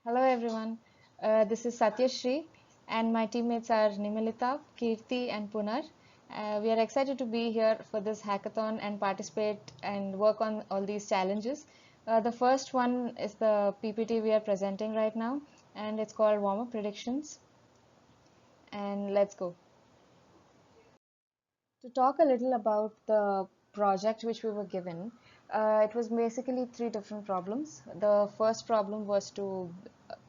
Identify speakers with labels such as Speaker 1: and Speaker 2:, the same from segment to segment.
Speaker 1: Hello everyone, this is Satyashri and my teammates are Nimilita, Kirti and Punar. We are excited to be here for this hackathon and participate and work on all these challenges. The first one is the PPT we are presenting right now and it's called Warm-up Predictions, and let's go. To talk a little about the project which we were given, it was basically three different problems. The first problem was to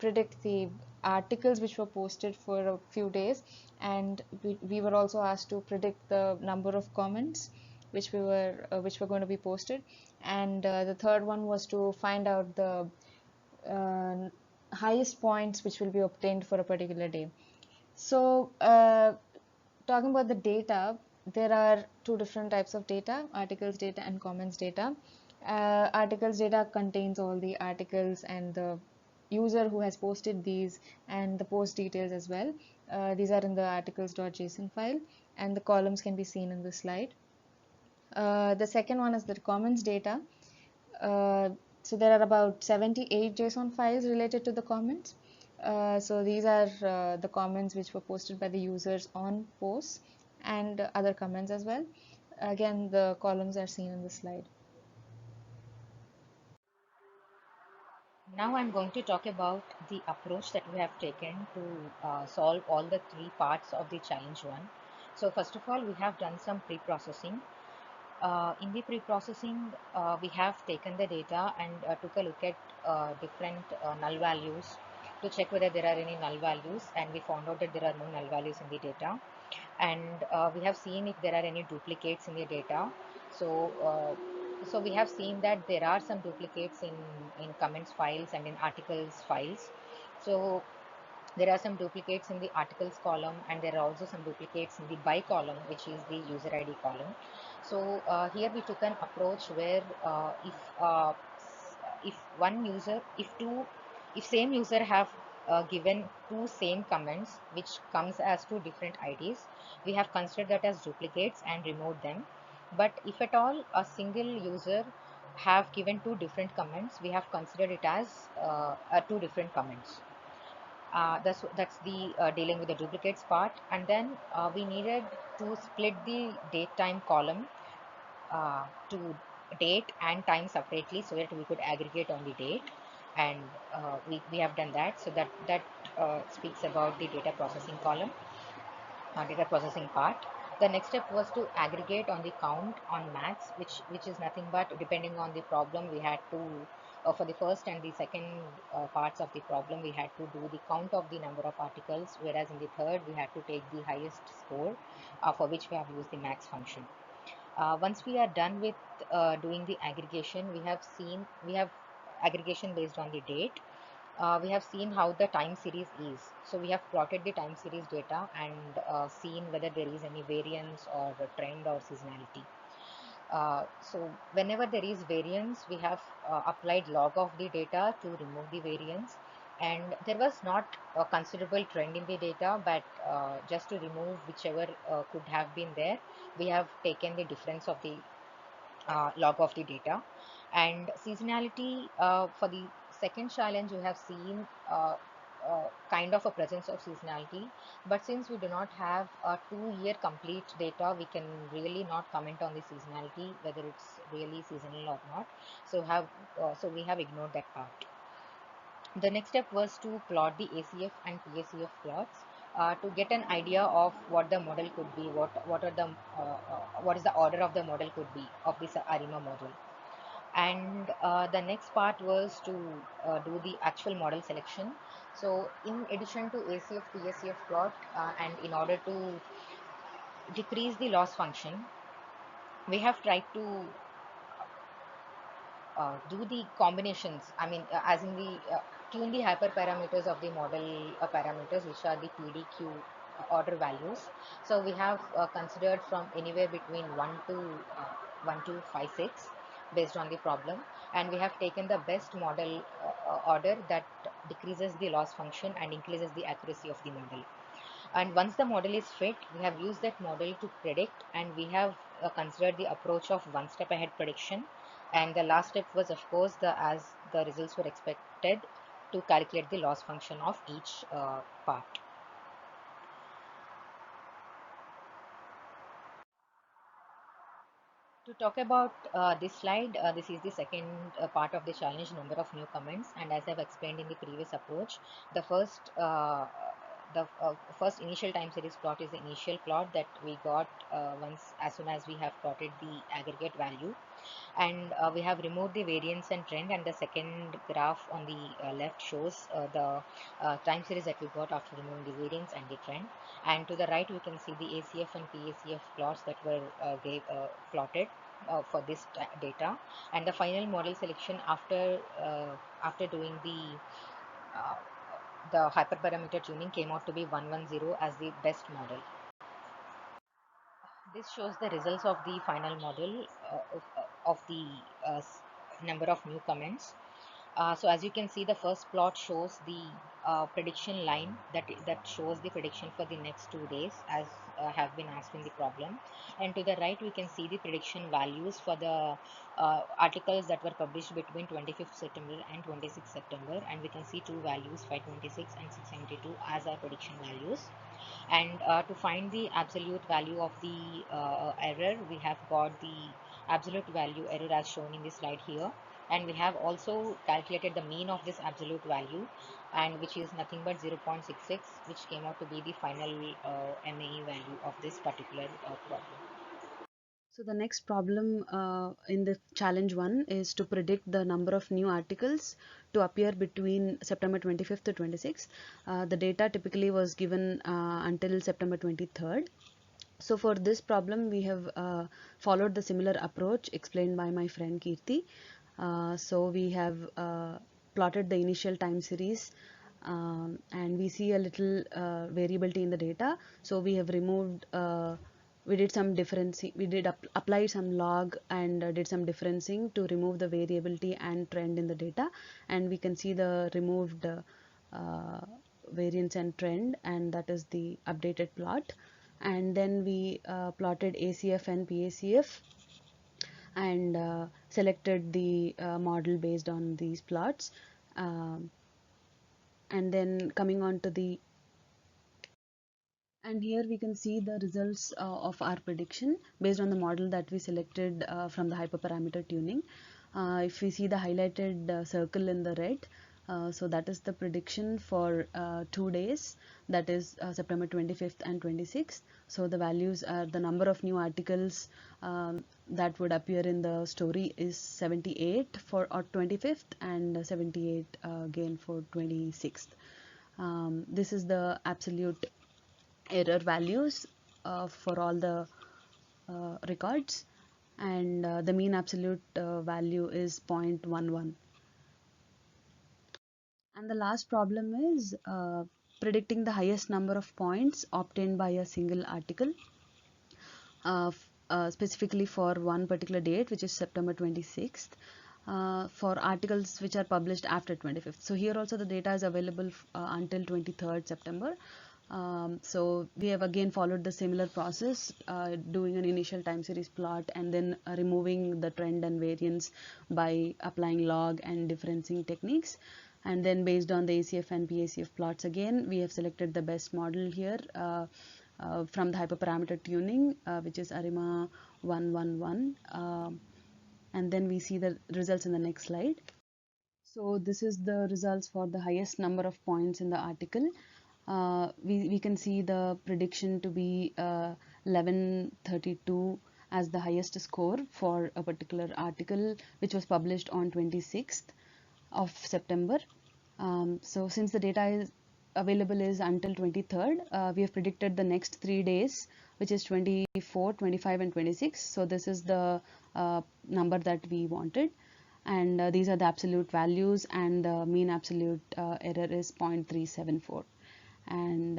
Speaker 1: predict the articles which were posted for a few days, and we were also asked to predict the number of comments which were going to be posted, and the third one was to find out the uh, highest points which will be obtained for a particular day. So, talking about the data, there are two different types of data: articles data and comments data. Articles data contains all the articles and the user who has posted these and the post details as well. These are in the articles.json file, and the columns can be seen in the slide. The second one is the comments data. Uh, so there are about 78 JSON files related to the comments. So these are the comments which were posted by the users on posts and other comments as well. Again, the columns are seen in the slide.
Speaker 2: Now I'm going to talk about the approach that we have taken to solve all the three parts of the challenge one. So first of all, we have done some pre-processing. In the pre-processing, we have taken the data and took a look at different null values to check whether there are any null values, and we found out that there are no null values in the data. And we have seen if there are any duplicates in the data. So, so we have seen that there are some duplicates in comments files and in articles files. So there are some duplicates in the articles column, and there are also some duplicates in the by column, which is the user ID column. So here we took an approach where if one user, if same user have given two same comments which comes as two different IDs, we have considered that as duplicates and removed them. But if at all a single user have given two different comments, we have considered it as two different comments. That's the dealing with the duplicates part. And then we needed to split the date time column to date and time separately so that we could aggregate on the date. And we have done that. So that speaks about the data processing column, data processing part. The next step was to aggregate on the count on max, which is nothing but, depending on the problem, we had to for the first and the second parts of the problem, we had to do the count of the number of articles, whereas in the third we had to take the highest score, for which we have used the max function. Once we are done with doing the aggregation, we have aggregation based on the date. We have seen how the time series is. So we have plotted the time series data and seen whether there is any variance or a trend or seasonality. So whenever there is variance, we have applied log of the data to remove the variance. And there was not a considerable trend in the data, but just to remove whichever could have been there, we have taken the difference of the log of the data. And seasonality, for the second challenge, you have seen kind of a presence of seasonality, but since we do not have a 2 year complete data, we can really not comment on the seasonality, whether it's really seasonal or not. So we have ignored that part. The next step was to plot the ACF and PACF plots to get an idea of what the model could be, what is the order of the model could be of this ARIMA model. And the next part was to do the actual model selection. So in addition to ACF PACF plot, and in order to decrease the loss function, we have tried to do the combinations. I mean, as in the tune the hyperparameters of the model parameters, which are the PDQ order values. So we have considered from anywhere between 1 to 5 6 based on the problem, and we have taken the best model order that decreases the loss function and increases the accuracy of the model. And once the model is fit, we have used that model to predict, and we have considered the approach of one step ahead prediction. And the last step was, of course, the as the results were expected, to calculate the loss function of each part. To talk about this slide, this is the second part of the challenge, number of new comments, and as I've explained in the previous approach, the first initial time series plot is the initial plot that we got once as soon as we have plotted the aggregate value, and we have removed the variance and trend, and the second graph on the left shows the time series that we got after removing the variance and the trend, and to the right we can see the ACF and PACF plots that were plotted for this data, and the final model selection after doing uh, the hyperparameter tuning came out to be 110 as the best model. This shows the results of the final model of the uh, number of new comments. So as you can see, the first plot shows the prediction line that shows the prediction for the next 2 days as have been asked in the problem, and to the right we can see the prediction values for the articles that were published between 25th September and 26th September, and we can see two values, 526 and 672, as our prediction values. And to find the absolute value of the error, we have got the absolute value error as shown in this slide here, and we have also calculated the mean of this absolute value, and which is nothing but 0.66, which came out to be the final MAE value of this particular problem.
Speaker 3: So the next problem in the challenge 1 is to predict the number of new articles to appear between September 25th to 26th. The data typically was given until September 23rd. So for this problem we have followed the similar approach explained by my friend Kirti. So we have plotted the initial time series, and we see a little variability in the data. So we have removed we did some differencing, we did apply some log and did some differencing to remove the variability and trend in the data, and we can see the removed variance and trend, and that is the updated plot. And then we plotted ACF and PACF and selected the model based on these plots, and then coming on to the and here we can see the results of our prediction based on the model that we selected from the hyperparameter tuning. If we see the highlighted circle in the red, so that is the prediction for 2 days, that is September 25th and 26th. So the values are the number of new articles that would appear in the story is 78 for 25th and 78 again for 26th. This is the absolute error values for all the records, and the mean absolute value is 0.11. And the last problem is predicting the highest number of points obtained by a single article, specifically for one particular date, which is September 26th, for articles which are published after 25th. So here also the data is available until 23rd September. So we have again followed the similar process, doing an initial time series plot and then removing the trend and variance by applying log and differencing techniques. And then based on the ACF and PACF plots, again we have selected the best model here from the hyperparameter tuning, which is ARIMA 111, and then we see the results in the next slide. So this is the results for the highest number of points in the article. We can see the prediction to be 1132 as the highest score for a particular article which was published on 26th of September. So since the data is available is until 23rd, we have predicted the next 3 days, which is 24, 25 and 26. So this is the number that we wanted, and these are the absolute values, and the mean absolute error is 0.374. And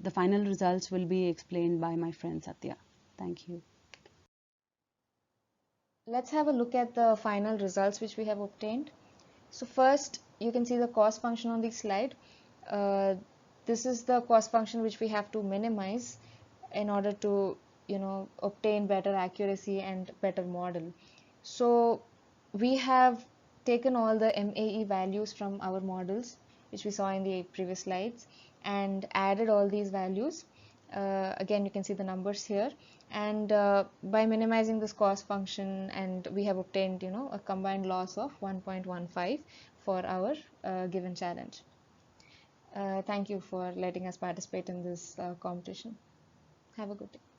Speaker 3: the final results will be explained by my friend Satya. Thank you.
Speaker 1: Let's have a look at the final results which we have obtained. So first, you can see the cost function on the slide. This is the cost function which we have to minimize in order to, obtain better accuracy and better model. So we have taken all the MAE values from our models, which we saw in the previous slides, and added all these values. Again, you can see the numbers here, and by minimizing this cost function, and we have obtained, a combined loss of 1.15 for our given challenge. Thank you for letting us participate in this competition. Have a good day.